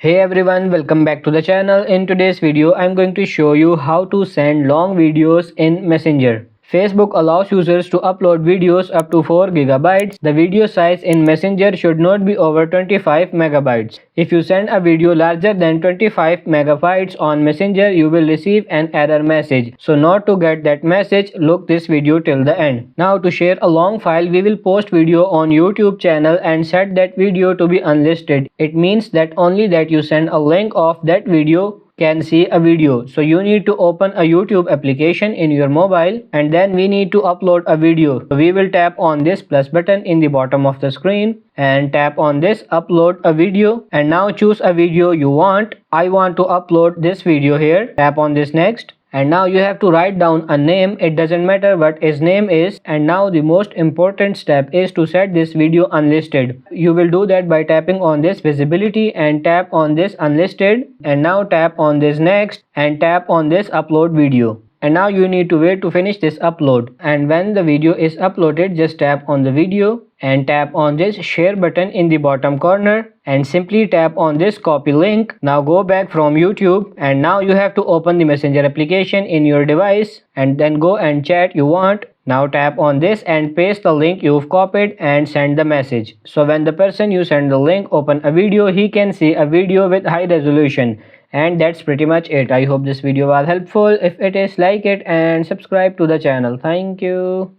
Hey everyone, welcome back to the channel. In today's video, I'm going to show you how to send long videos in Messenger. Facebook allows users to upload videos up to 4 gigabytes. The video size in Messenger should not be over 25 megabytes. If you send a video larger than 25 megabytes on Messenger, you will receive an error message. So not to get that message, look this video till the end. Now to share a long file, we will post video on YouTube channel and set that video to be unlisted. It means that only that you send a link of that video can see a video. So you need to open a YouTube application in your mobile and then we need to upload a video. So we will tap on this plus button in the bottom of the screen and tap on this upload a video, and now choose a video you want. I want to upload this video here. Tap on this next. And now you have to write down a name. It doesn't matter what his name is. And now the most important step is to set this video unlisted. You will do that by tapping on this visibility and tap on this unlisted, and now tap on this next and tap on this upload video. And now you need to wait to finish this upload, and when the video is uploaded, just tap on the video and tap on this share button in the bottom corner and simply tap on this copy link. Now go back from YouTube and now you have to open the Messenger application in your device and then go and chat you want. Now tap on this and paste the link you've copied and send the message. So when the person you send the link open a video, he can see a video with high resolution. And that's pretty much it. I hope this video was helpful. If it is, like it and subscribe to the channel. Thank you.